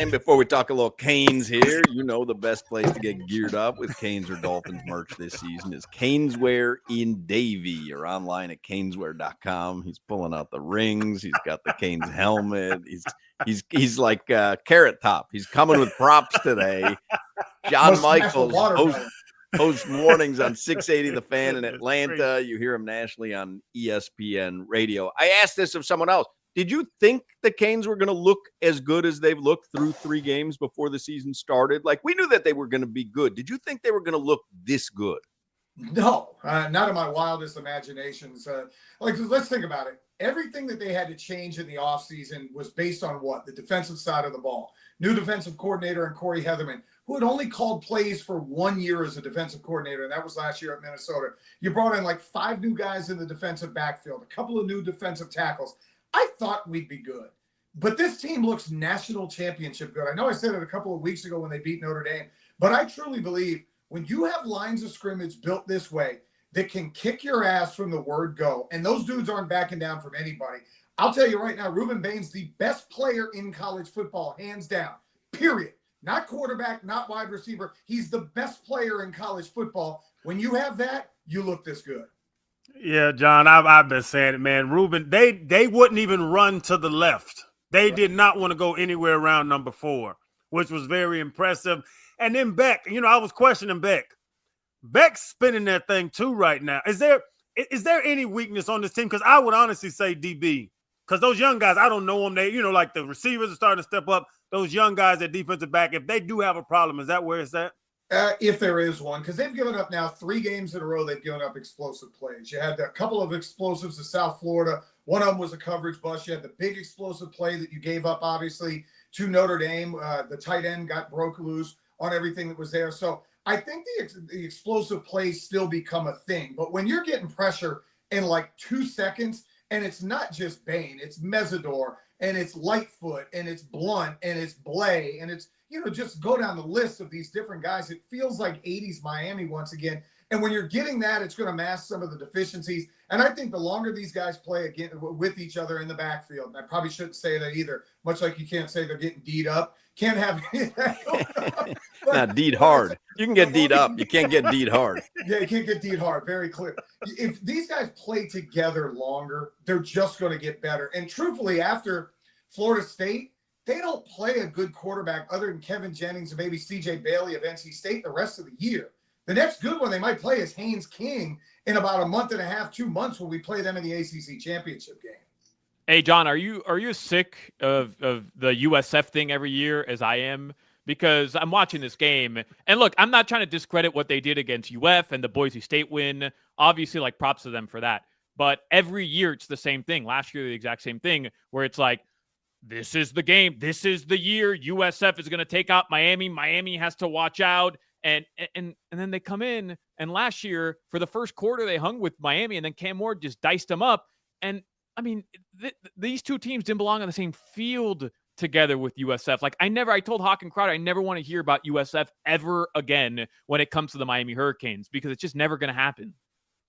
And before we talk a little Canes here, you know the best place to get geared up with Canes or Dolphins merch this season is Caneswear in Davie or online at caneswear.com. He's pulling out the rings. He's got the Canes helmet. He's like Carrot Top. He's coming with props today. John Must smash a Michaels watermelon. hosts mornings on 680 The Fan in Atlanta. You hear him nationally on ESPN Radio. I asked this of someone else. Did you think the Canes were going to look as good as they've looked through 3 games before the season started? Like, we knew that they were going to be good. Did you think they were going to look this good? No, not in my wildest imaginations. Let's think about it. Everything that they had to change in the offseason was based on what? The defensive side of the ball. New defensive coordinator and Corey Heatherman, who had only called plays for 1 year as a defensive coordinator, and that was last year at Minnesota. You brought in like 5 new guys in the defensive backfield, a couple of new defensive tackles. I thought we'd be good. But this team looks national championship good. I know I said it a couple of weeks ago when they beat Notre Dame, but I truly believe when you have lines of scrimmage built this way that can kick your ass from the word go, and those dudes aren't backing down from anybody. I'll tell you right now, Ruben Bain's the best player in college football, hands down, period. Not quarterback, not wide receiver. He's the best player in college football. When you have that, you look this good. Yeah, John, I've been saying it, man. Ruben, they wouldn't even run to the left. They did not want to go anywhere around number 4, which was very impressive. And then Beck, I was questioning Beck. Beck's spinning that thing too right now. Is there any weakness on this team? Because I would honestly say DB. Because those young guys, I don't know them. They, like the receivers are starting to step up. Those young guys at defensive back, if they do have a problem, is that where it's at? If there is one, because they've given up now 3 games in a row, they've given up explosive plays. You had a couple of explosives to South Florida. One of them was a coverage bust. You had the big explosive play that you gave up, obviously, to Notre Dame. The tight end broke loose on everything that was there. So I think the explosive plays still become a thing. But when you're getting pressure in like 2 seconds, and it's not just Bain, it's Mesidor, and it's Lightfoot, and it's Blunt, and it's Blay, and it's, just go down the list of these different guys. It feels like 80s Miami once again. And when you're getting that, it's going to mask some of the deficiencies. And I think the longer these guys play again with each other in the backfield, and I probably shouldn't say that either, much like you can't say they're getting D'd up. Can't have Not D'd hard. You can get D'd up. You can't get D'd hard. Yeah, you can't get D'd hard. Very clear. If these guys play together longer, they're just going to get better. And truthfully, after Florida State, they don't play a good quarterback other than Kevin Jennings and maybe C.J. Bailey of NC State the rest of the year. The next good one they might play is Haynes King in about a month and a half, 2 months when we play them in the ACC championship game. Hey, John, are you sick of the USF thing every year as I am? Because I'm watching this game, and look, I'm not trying to discredit what they did against UF and the Boise State win. Obviously, props to them for that. But every year it's the same thing. Last year, the exact same thing, where it's like, this is the game. This is the year USF is going to take out Miami. Miami has to watch out. And then they come in, and last year, for the first quarter, they hung with Miami, and then Cam Ward just diced them up. And, I mean, these two teams didn't belong on the same field together with USF. I told Hawk and Crowder, I never want to hear about USF ever again when it comes to the Miami Hurricanes, because it's just never going to happen.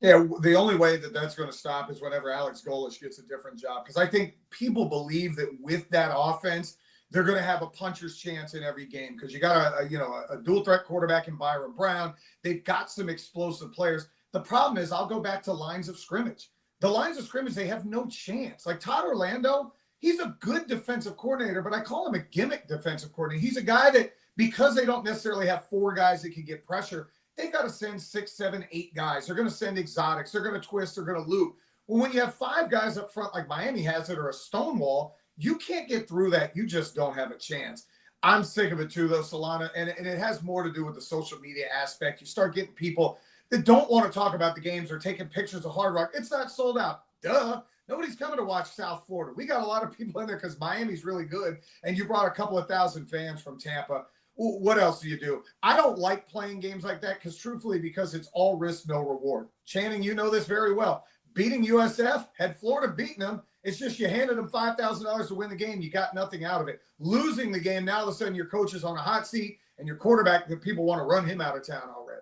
Yeah, the only way that that's going to stop is whenever Alex Golesh gets a different job. Because I think people believe that with that offense, they're going to have a puncher's chance in every game. Because you got a dual threat quarterback in Byron Brown. They've got some explosive players. The problem is, I'll go back to lines of scrimmage. The lines of scrimmage, they have no chance. Like Todd Orlando, he's a good defensive coordinator, but I call him a gimmick defensive coordinator. He's a guy that, because they don't necessarily have 4 guys that can get pressure, they've got to send 6, 7, 8 guys. They're going to send exotics. They're going to twist. They're going to loop. Well, when you have 5 guys up front like Miami has it, or a Stonewall, you can't get through that. You just don't have a chance. I'm sick of it too, though, Solana, and it has more to do with the social media aspect. You start getting people that don't want to talk about the games or taking pictures of Hard Rock. It's not sold out. Duh. Nobody's coming to watch South Florida. We got a lot of people in there because Miami's really good, and you brought a couple of thousand fans from Tampa. What else do you do? I don't like playing games like that because it's all risk, no reward. Channing, you know this very well. Beating USF, had Florida beaten them, it's just you handed them $5,000 to win the game. You got nothing out of it. Losing the game, now all of a sudden your coach is on a hot seat, and your quarterback, that people want to run him out of town already.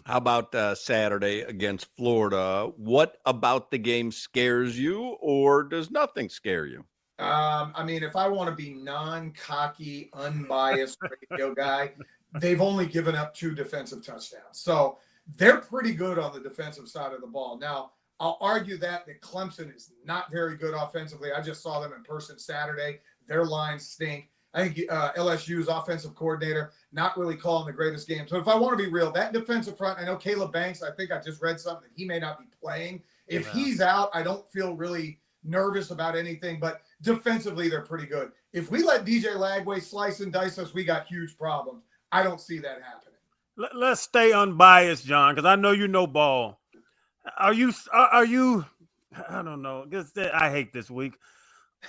How about Saturday against Florida? What about the game scares you, or does nothing scare you? I mean, if I want to be non-cocky, unbiased radio guy, they've only given up 2 defensive touchdowns. So they're pretty good on the defensive side of the ball. Now, I'll argue that Clemson is not very good offensively. I just saw them in person Saturday. Their lines stink. I think LSU's offensive coordinator not really calling the greatest game. So if I want to be real, that defensive front, I know Caleb Banks, I think I just read something that he may not be playing. If he's out, I don't feel really nervous about anything, but defensively, they're pretty good. If we let DJ Lagway slice and dice us, we got huge problems. I don't see that happening. Let's stay unbiased, John, because I know you know ball. Are you? I don't know. I hate this week.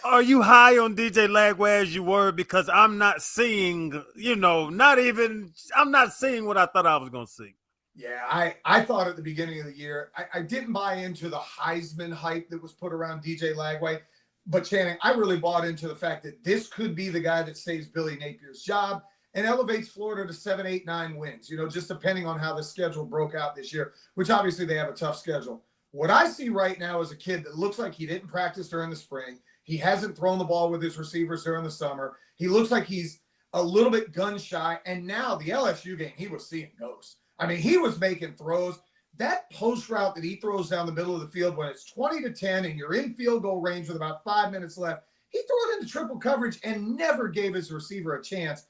Are you high on DJ Lagway as you were? Because I'm not seeing, I'm not seeing what I thought I was going to see. Yeah, I thought at the beginning of the year, I didn't buy into the Heisman hype that was put around DJ Lagway. But Channing, I really bought into the fact that this could be the guy that saves Billy Napier's job and elevates Florida to 7, 8, 9 wins, just depending on how the schedule broke out this year, which obviously they have a tough schedule. What I see right now is a kid that looks like he didn't practice during the spring. He hasn't thrown the ball with his receivers during the summer. He looks like he's a little bit gun shy. And now the LSU game, he was seeing ghosts. I mean, he was making throws. That post route that he throws down the middle of the field when it's 20-10 and you're in field goal range with about 5 minutes left, he threw it into triple coverage and never gave his receiver a chance.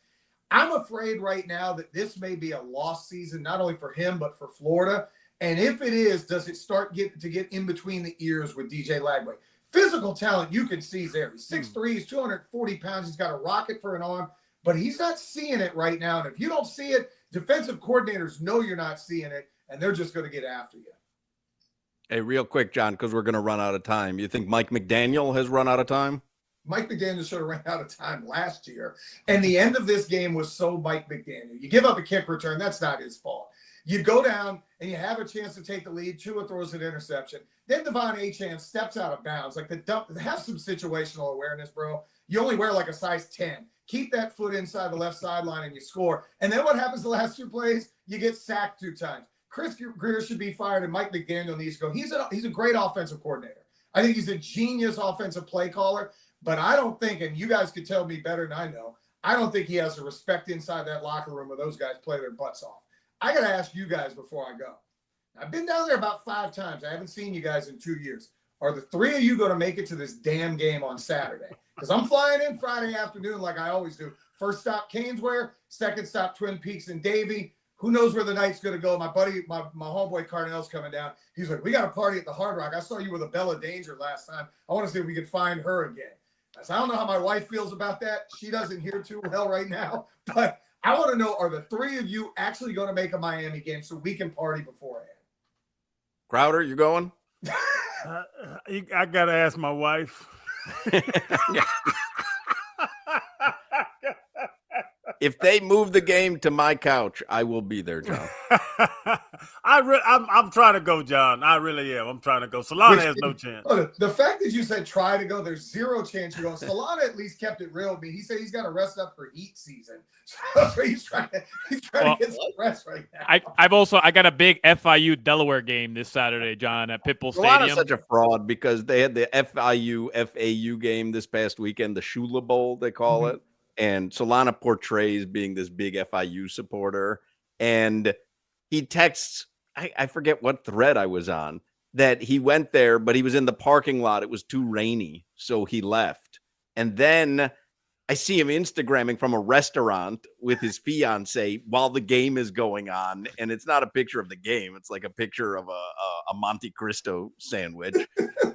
I'm afraid right now that this may be a lost season, not only for him, but for Florida. And if it is, does it start to get in between the ears with DJ Lagway? Physical talent, you can see there. He's 6'3", he's 240 pounds. He's got a rocket for an arm, but he's not seeing it right now. And if you don't see it, defensive coordinators know you're not seeing it, and they're just going to get after you. Hey, real quick, John, because we're going to run out of time. You think Mike McDaniel has run out of time? Mike McDaniel should have ran out of time last year. And the end of this game was so Mike McDaniel. You give up a kick return, that's not his fault. You go down and you have a chance to take the lead. Tua throws an interception. Then Devon Achane steps out of bounds. Like have some situational awareness, bro. You only wear like a size 10. Keep that foot inside the left sideline and you score. And then what happens the last 2 plays? You get sacked 2 times. Chris Greer should be fired and Mike McDaniel needs to go. He's a great offensive coordinator. I think he's a genius offensive play caller, but I don't think, and you guys could tell me better than I know, I don't think he has the respect inside that locker room where those guys play their butts off. I got to ask you guys before I go. I've been down there about 5 times. I haven't seen you guys in 2 years. Are the 3 of you going to make it to this damn game on Saturday? Because I'm flying in Friday afternoon like I always do. First stop, Canesware. Second stop, Twin Peaks and Davie. Who knows where the night's going to go? My buddy, my homeboy Carnell's coming down. He's like, we got a party at the Hard Rock. I saw you with a Bella Danger last time. I want to see if we could find her again. I said, I don't know how my wife feels about that. She doesn't hear too well right now. But I want to know, are the 3 of you actually going to make a Miami game so we can party beforehand? Crowder, you going? I got to ask my wife. If they move the game to my couch, I will be there, John. I'm trying to go, John. I really am. I'm trying to go. Solana has no chance. The fact that you said try to go, there's 0 chance you're going. Solana at least kept it real with me. He said he's got to rest up for heat season. So he's trying to get some rest right now. I got a big FIU Delaware game this Saturday, John, at Pitbull Stadium. Solana's such a fraud because they had the FIU FAU game this past weekend, the Shula Bowl, they call it. And Solana portrays being this big FIU supporter. And he texts, I forget what thread I was on, that he went there, but he was in the parking lot. It was too rainy, so he left. And then I see him Instagramming from a restaurant with his fiance while the game is going on. And it's not a picture of the game. It's like a picture of a Monte Cristo sandwich.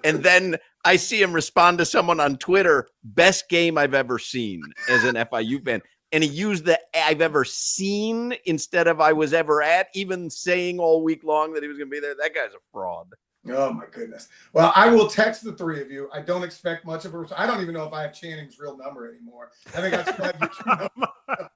And then I see him respond to someone on Twitter, best game I've ever seen as an FIU fan. And he used the I've ever seen instead of I was ever at, even saying all week long that he was going to be there. That guy's a fraud. Oh, my goodness. Well, I will text the 3 of you. I don't expect much of a response. I don't even know if I have Channing's real number anymore. I think I still have your number.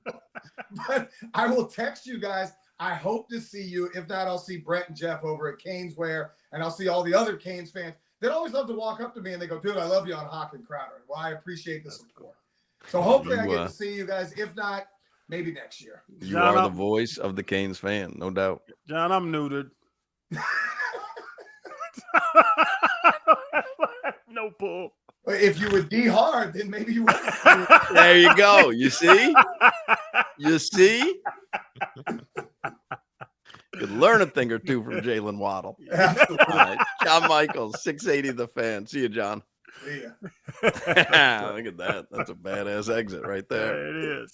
But I will text you guys. I hope to see you. If not, I'll see Brett and Jeff over at Canesware, and I'll see all the other Canes fans. They always love to walk up to me and they go, dude, I love you on Hawk and Crowder. Well, I appreciate the support. So hopefully I get to see you guys. If not, maybe next year. You John, are the voice of the Canes fan, no doubt. John, I'm neutered. No pull. If you would D hard, then maybe you would. There you go. You see? You see? Could learn a thing or two from Jalen Waddle. Absolutely. All right. John Michaels, 680 The Fan. See you, John. See ya. Look at that. That's a badass exit right there. It is.